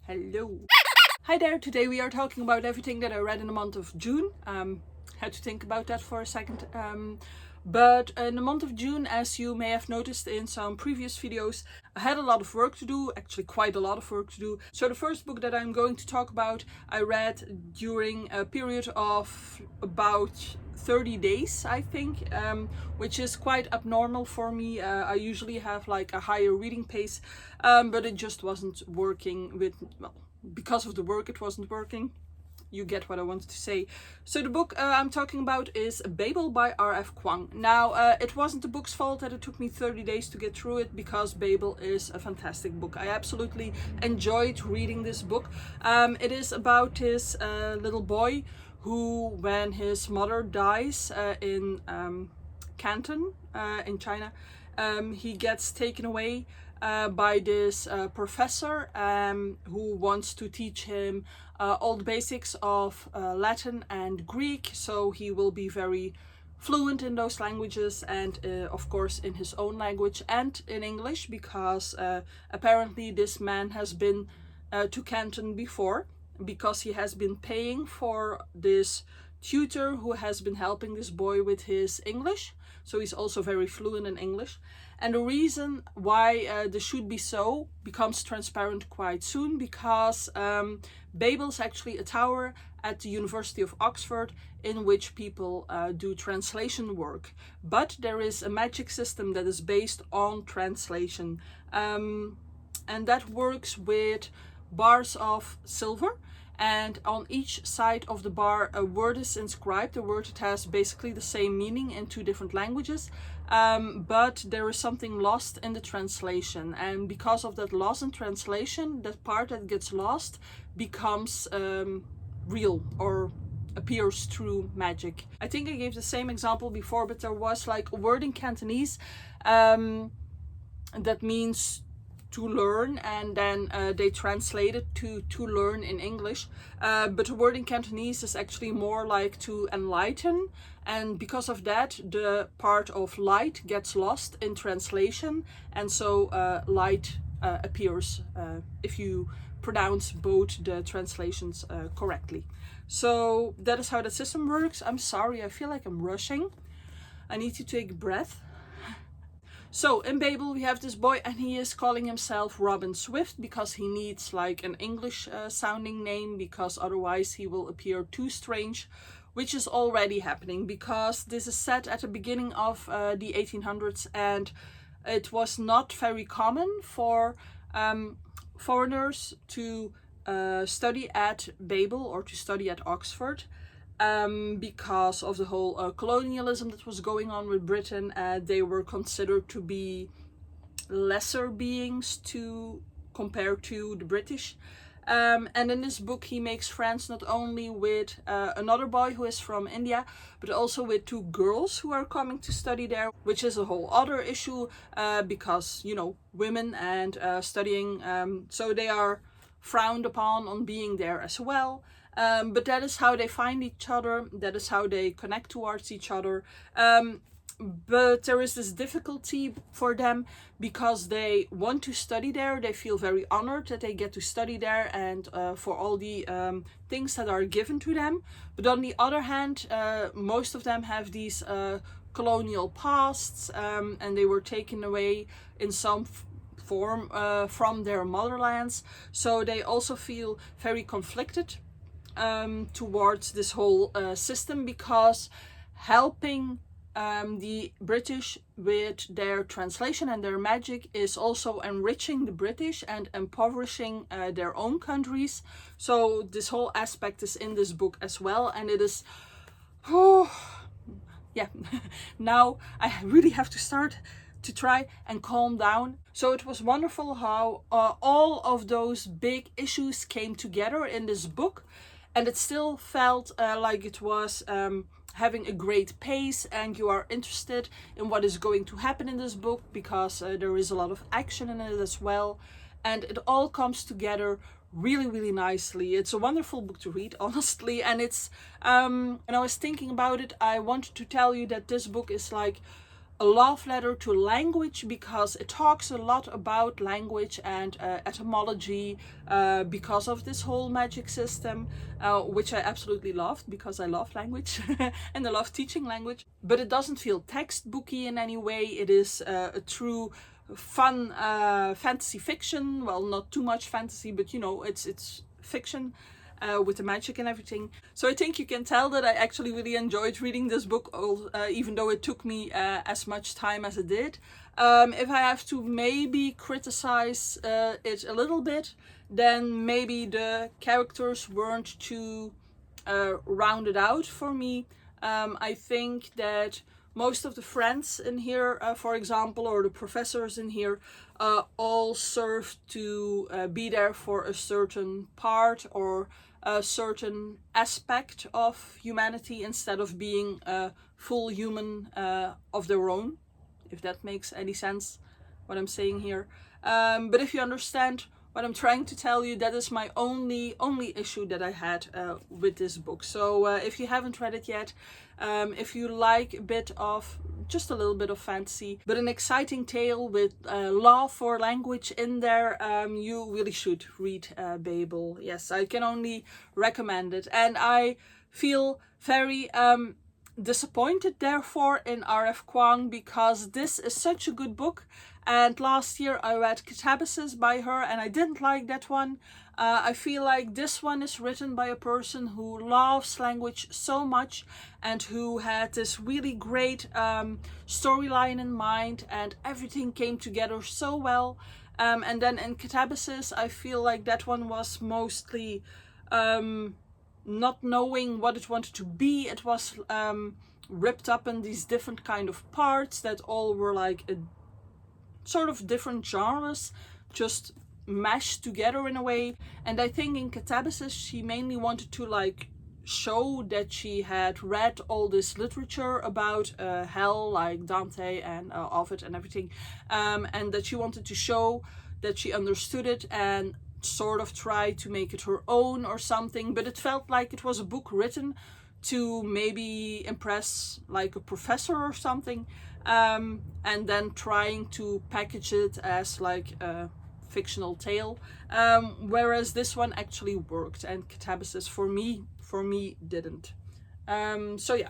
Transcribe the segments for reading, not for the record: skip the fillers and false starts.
Hello. Hi there, today we are talking about everything that I read in the month of June. Had to think about that for a second. But in the month of June, as you may have noticed in some previous videos, I had a lot of work to do, actually quite a lot of work to do. So the first book that I'm going to talk about, I read during a period of about 30 days, I think, which is quite abnormal for me. I usually have like a higher reading pace, but it just wasn't working because of the work, it wasn't working. You get what I wanted to say. So the book I'm talking about is Babel by R.F. Kuang. Now, it wasn't the book's fault that it took me 30 days to get through it, because Babel is a fantastic book. I absolutely enjoyed reading this book. It is about this little boy who, when his mother dies in Canton in China, he gets taken away by this professor who wants to teach him all the basics of Latin and Greek, so he will be very fluent in those languages, and of course in his own language and in English, because apparently this man has been to Canton before, because he has been paying for this tutor who has been helping this boy with his English. So he's also very fluent in English. And the reason why this should be so becomes transparent quite soon, because Babel is actually a tower at the University of Oxford in which people do translation work. But there is a magic system that is based on translation. And that works with bars of silver. And on each side of the bar, a word is inscribed. A word that has basically the same meaning in two different languages. But there is something lost in the translation. And because of that loss in translation, that part that gets lost becomes real, or appears through magic. I think I gave the same example before, but there was like a word in Cantonese that means to learn, and then they translate it to learn in English, but the word in Cantonese is actually more like to enlighten, and because of that the part of light gets lost in translation, and so light appears if you pronounce both the translations correctly. So that is how the system works. I'm sorry, I feel like I'm rushing. I need to take a breath. So in Babel we have this boy, and he is calling himself Robin Swift because he needs like an English sounding name, because otherwise he will appear too strange, which is already happening, because this is set at the beginning of the 1800s, and it was not very common for foreigners to study at Babel or to study at Oxford. Because of the whole colonialism that was going on with Britain, they were considered to be lesser beings to compare to the British. And in this book he makes friends not only with another boy who is from India, but also with two girls who are coming to study there, which is a whole other issue, because, you know, women and studying, so they are frowned upon on being there as well. But that is how they find each other, that is how they connect towards each other. But there is this difficulty for them, because they want to study there. They feel very honored that they get to study there, and for all the things that are given to them. But on the other hand, most of them have these colonial pasts, and they were taken away in some form from their motherlands. So they also feel very conflicted towards this whole system, because helping the British with their translation and their magic is also enriching the British and impoverishing their own countries. So this whole aspect is in this book as well, and it is, yeah, now I really have to start to try and calm down. So it was wonderful how all of those big issues came together in this book, and it still felt like it was having a great pace, and you are interested in what is going to happen in this book, because there is a lot of action in it as well, and it all comes together really nicely. It's a wonderful book to read, honestly, and it's when I was thinking about it, I wanted to tell you that this book is like a love letter to language, because it talks a lot about language and etymology, because of this whole magic system, which I absolutely loved because I love language and I love teaching language. But it doesn't feel textbooky in any way. It is a true fun fantasy fiction. Well, not too much fantasy, but you know, it's fiction. With the magic and everything. So I think you can tell that I actually really enjoyed reading this book, even though it took me as much time as it did. If I have to maybe criticize it a little bit, then maybe the characters weren't too rounded out for me. I think that most of the friends in here, for example, or the professors in here, all serve to be there for a certain part or a certain aspect of humanity, instead of being a full human of their own, if that makes any sense, what I'm saying here. But if you understand what I'm trying to tell you, that is my only issue that I had with this book. So if you haven't read it yet, if you like a bit of, just a little bit of fantasy, but an exciting tale with love for language in there, you really should read Babel. Yes, I can only recommend it. And I feel very disappointed therefore in R.F. Kuang, because this is such a good book. And last year I read Catabasis by her and I didn't like that one. I feel like this one is written by a person who loves language so much and who had this really great storyline in mind, and everything came together so well. And then in Catabasis, I feel like that one was mostly not knowing what it wanted to be. It was ripped up in these different kind of parts that all were like a sort of different genres, just mashed together in a way. And I think in Catabasis she mainly wanted to like show that she had read all this literature about hell, like Dante and Ovid and everything, and that she wanted to show that she understood it and sort of try to make it her own or something. But it felt like it was a book written to maybe impress like a professor or something, and then trying to package it as like a fictional tale, whereas this one actually worked, and Catabasis for me didn't. So yeah,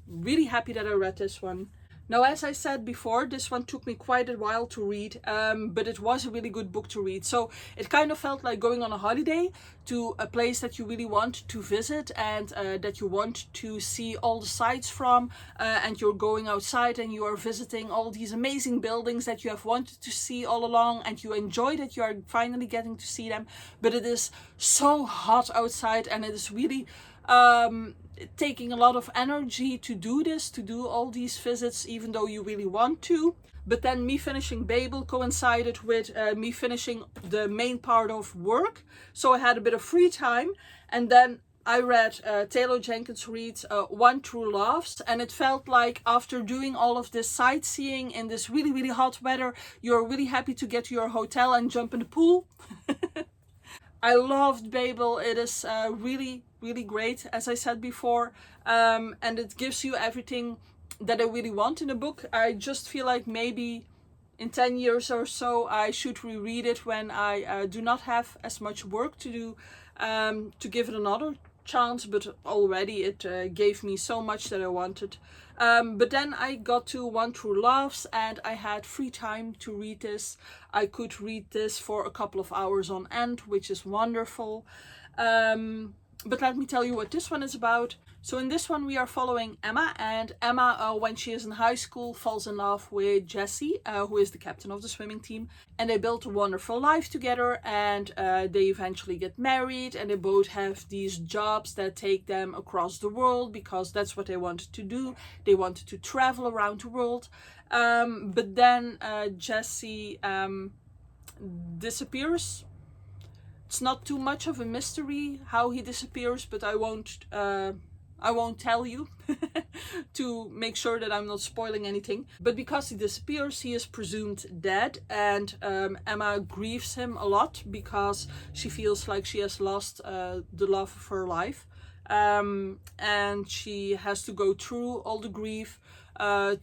really happy that I read this one. Now, as I said before, this one took me quite a while to read, but it was a really good book to read. So it kind of felt like going on a holiday to a place that you really want to visit, and that you want to see all the sights from, and you're going outside and you are visiting all these amazing buildings that you have wanted to see all along, and you enjoy that you are finally getting to see them. But it is so hot outside, and it is really taking a lot of energy to do this, to do all these visits, even though you really want to. But then me finishing Babel coincided with me finishing the main part of work, so I had a bit of free time. And then I read Taylor Jenkins Reid's One True Loves, and it felt like after doing all of this sightseeing in this really, really hot weather, you're really happy to get to your hotel and jump in the pool. I loved Babel. It is really, really great, as I said before, and it gives you everything that I really want in a book. I just feel like maybe in 10 years or so I should reread it when I do not have as much work to do, to give it another chance, but already it gave me so much that I wanted. But then I got to One True Loves and I had free time to read this. I could read this for a couple of hours on end, which is wonderful. But let me tell you what this one is about. So in this one we are following Emma, and Emma, when she is in high school, falls in love with Jesse, who is the captain of the swimming team, and they build a wonderful life together, and they eventually get married, and they both have these jobs that take them across the world, because that's what they wanted to do. They wanted to travel around the world, but then Jesse disappears. It's not too much of a mystery how he disappears, but I won't tell you to make sure that I'm not spoiling anything. But because he disappears, he is presumed dead, and Emma grieves him a lot because she feels like she has lost the love of her life, and she has to go through all the grief,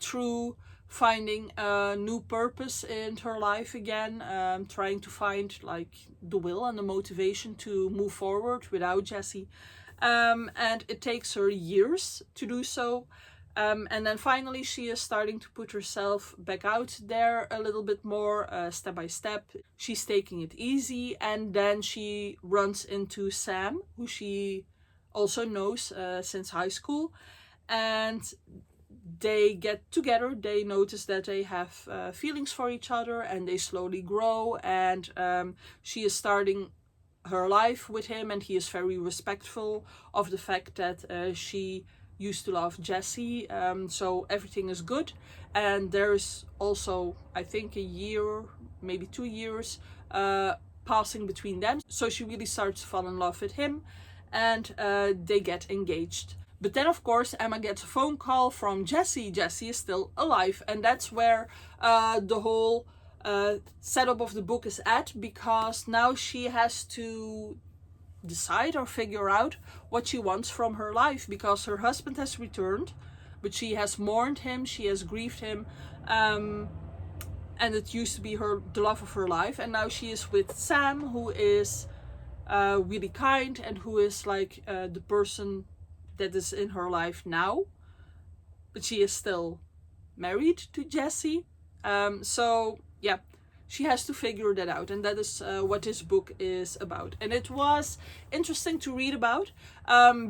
through finding a new purpose in her life again, trying to find like the will and the motivation to move forward without Jesse. And it takes her years to do so. And then finally she is starting to put herself back out there a little bit more, step by step. She's taking it easy, and then she runs into Sam, who she also knows since high school. And they get together, they notice that they have feelings for each other, and they slowly grow. And she is starting her life with him, and he is very respectful of the fact that she used to love Jesse, so everything is good. And there's also, I think, a year, maybe 2 years passing between them, so she really starts to fall in love with him, and they get engaged. But then of course Emma gets a phone call from Jesse. Jesse is still alive, and that's where the whole setup of the book is at, because now she has to decide or figure out what she wants from her life, because her husband has returned, but she has mourned him, she has grieved him, and it used to be the love of her life, and now she is with Sam, who is really kind, and who is like the person that is in her life now, but she is still married to Jesse. So yeah, she has to figure that out, and that is what this book is about. And it was interesting to read about,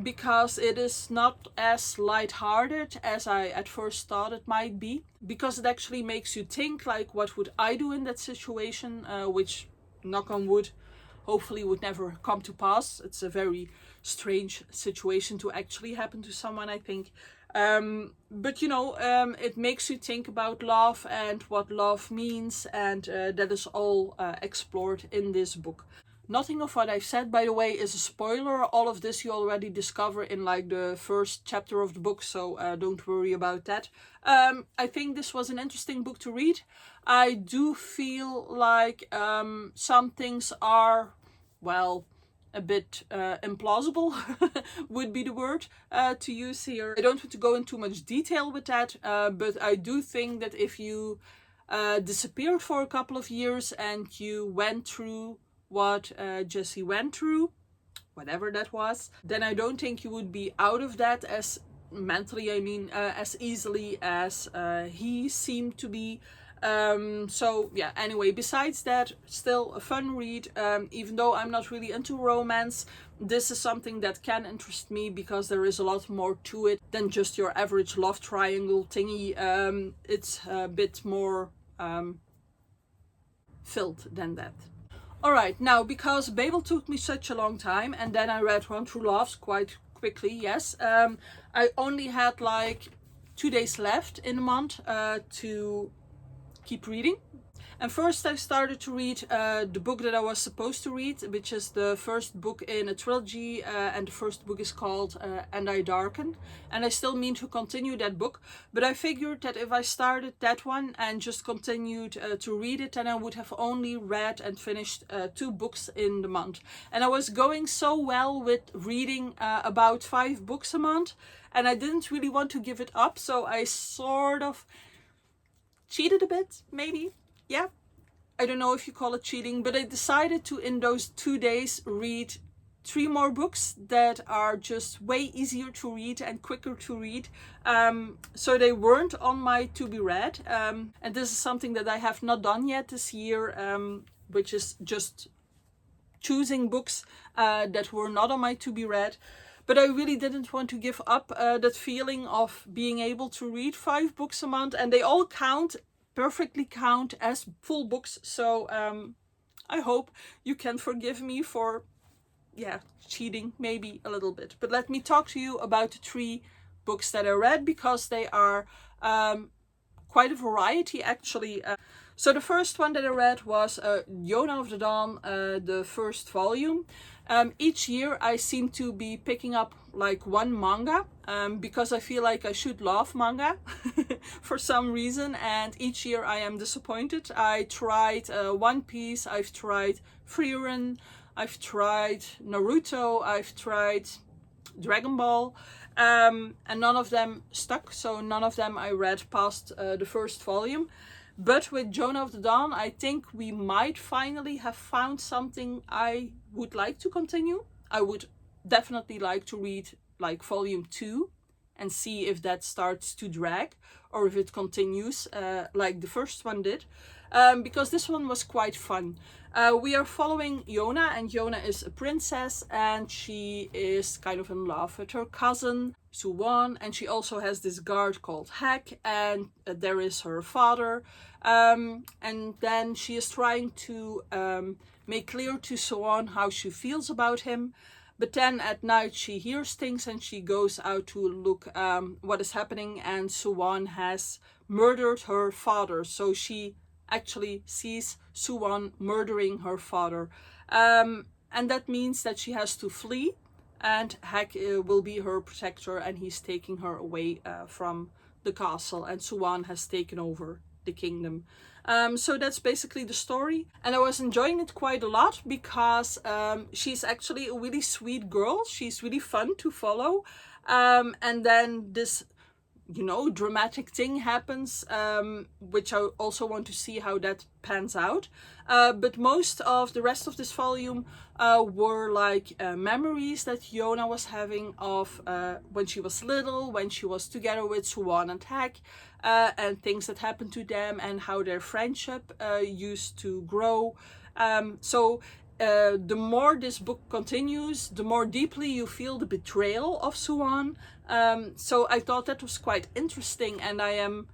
because it is not as lighthearted as I at first thought it might be, because it actually makes you think, like, what would I do in that situation, which, knock on wood, hopefully would never come to pass. It's a very strange situation to actually happen to someone, I think. But you know, it makes you think about love and what love means, and that is all explored in this book. Nothing of what I've said, by the way, is a spoiler. All of this you already discover in like the first chapter of the book, so don't worry about that. I think this was an interesting book to read. I do feel like some things are, well, a bit implausible would be the word to use here. I don't want to go into too much detail with that, but I do think that if you disappeared for a couple of years and you went through what Jesse went through, whatever that was, then I don't think you would be out of that as mentally, I mean, as easily as he seemed to be. So yeah, anyway, besides that, still a fun read. Even though I'm not really into romance, this is something that can interest me, because there is a lot more to it than just your average love triangle thingy. It's a bit more filled than that. Alright, now, because Babel took me such a long time, and then I read Run Through Loves quite quickly, yes, I only had like 2 days left in the month to keep reading. And first I started to read the book that I was supposed to read, which is the first book in a trilogy, and the first book is called And I Darken. And I still mean to continue that book, but I figured that if I started that one and just continued to read it, then I would have only read and finished 2 books in the month. And I was going so well with reading about 5 books a month, and I didn't really want to give it up, so I sort of cheated a bit, maybe. Yeah, I don't know if you call it cheating, but I decided to, in those 2 days, read 3 more books that are just way easier to read and quicker to read. So they weren't on my to be read. And this is something that I have not done yet this year, which is just choosing books that were not on my to be read. But I really didn't want to give up that feeling of being able to read 5 books a month, and they all perfectly count as full books. So I hope you can forgive me for, yeah, cheating maybe a little bit. But let me talk to you about the 3 books that I read, because they are quite a variety actually. So the first one that I read was Yona of the Dawn, the first volume. Each year I seem to be picking up like one manga, because I feel like I should love manga for some reason, and each year I am disappointed. I tried One Piece, I've tried Frieren, I've tried Naruto, I've tried Dragon Ball, and none of them stuck, so none of them I read past the first volume. But with Jonah of the Dawn, I think we might finally have found something I would like to continue. I would definitely like to read like volume 2 and see if that starts to drag or if it continues like the first one did, because this one was quite fun. We are following Yona, and Yona is a princess, and she is kind of in love with her cousin Suwon, and she also has this guard called Hak, and there is her father, and then she is trying to make clear to Suwon how she feels about him. But then at night she hears things and she goes out to look what is happening, and Suwon has murdered her father. So she actually sees Suwon murdering her father. And that means that she has to flee, and Hak will be her protector, and he's taking her away from the castle, and Suwon has taken over the kingdom. So that's basically the story, and I was enjoying it quite a lot because she's actually a really sweet girl. She's really fun to follow, and then this dramatic thing happens, which I also want to see how that pans out. But most of the rest of this volume were like memories that Yona was having of when she was little, when she was together with Suwon and Hak, and things that happened to them and how their friendship used to grow. The more this book continues, the more deeply you feel the betrayal of Suwon. So I thought that was quite interesting, and I am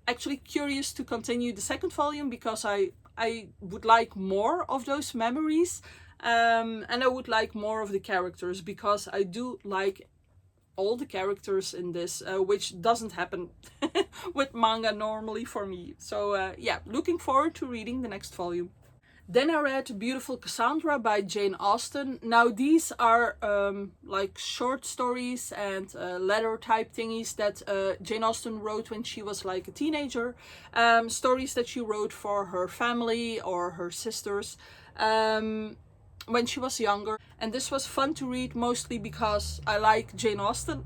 actually curious to continue the second volume because I would like more of those memories, and I would like more of the characters, because I do like all the characters in this, which doesn't happen with manga normally for me. So yeah, looking forward to reading the next volume. Then I read Beautiful Cassandra by Jane Austen. Now these are like short stories and letter type thingies that Jane Austen wrote when she was like a teenager. Stories that she wrote for her family or her sisters when she was younger. And this was fun to read, mostly because I like Jane Austen.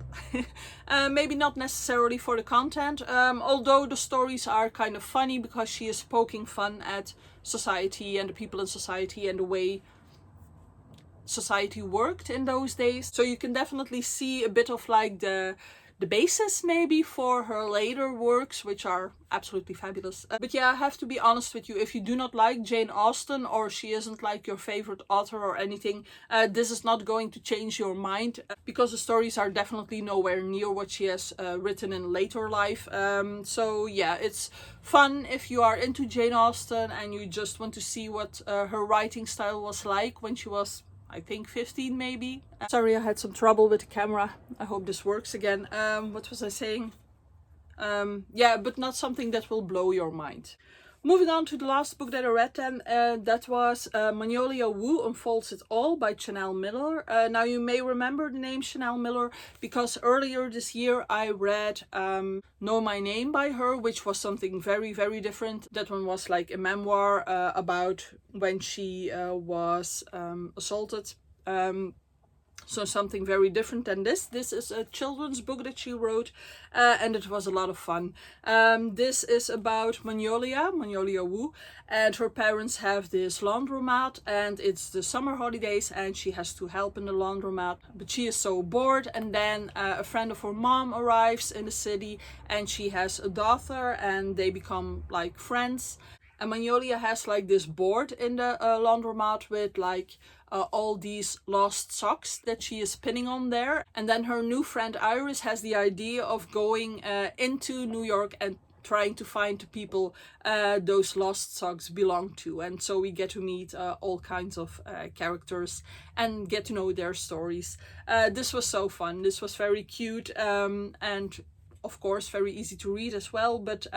Maybe not necessarily for the content, although the stories are kind of funny because she is poking fun at society and the people in society and the way society worked in those days. So you can definitely see a bit of like the basis maybe for her later works, which are absolutely fabulous. But yeah, I have to be honest with you, if you do not like Jane Austen, or she isn't like your favorite author or anything, this is not going to change your mind, because the stories are definitely nowhere near what she has written in later life. So yeah, it's fun if you are into Jane Austen and you just want to see what her writing style was like when she was, I think, 15 maybe. Sorry, I had some trouble with the camera. I hope this works again. What was I saying? Yeah, but not something that will blow your mind. Moving on to the last book that I read then, that was Magnolia Wu Unfolds It All by Chanel Miller. Now you may remember the name Chanel Miller because earlier this year I read Know My Name by her, which was something very, very different. That one was like a memoir about when she was assaulted. So something very different than this. This is a children's book that she wrote, and it was a lot of fun. This is about Magnolia Wu, and her parents have this laundromat, and it's the summer holidays, and she has to help in the laundromat. But she is so bored, and then a friend of her mom arrives in the city, and she has a daughter, and they become like friends. And Magnolia has like this board in the laundromat with like all these lost socks that she is pinning on there. And then her new friend Iris has the idea of going into New York and trying to find the people those lost socks belong to. And so we get to meet all kinds of characters and get to know their stories. This was so fun. This was very cute and of course very easy to read as well, but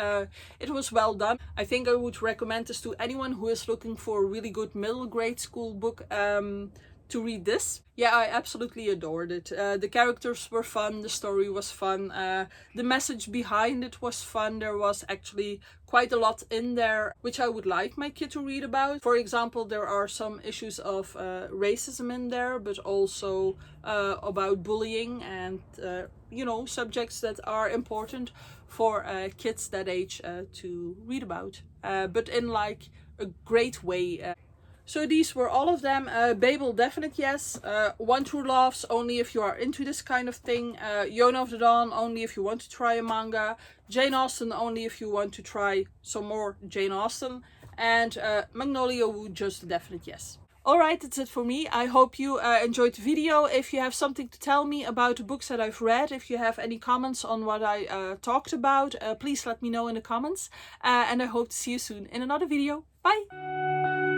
it was well done. I think I would recommend this to anyone who is looking for a really good middle grade school book to read this. Yeah, I absolutely adored it. The characters were fun, the story was fun, the message behind it was fun. There was actually quite a lot in there which I would like my kid to read about. For example, there are some issues of racism in there, but also about bullying and you know, subjects that are important for kids that age to read about, but in like a great way. So these were all of them. Babel, definite yes. One True Loves, only if you are into this kind of thing. Yona of the Dawn, only if you want to try a manga. Jane Austen, only if you want to try some more Jane Austen. And Magnolia Wood, just a definite yes. Alright, that's it for me. I hope you enjoyed the video. If you have something to tell me about the books that I've read, if you have any comments on what I talked about, please let me know in the comments. And I hope to see you soon in another video. Bye!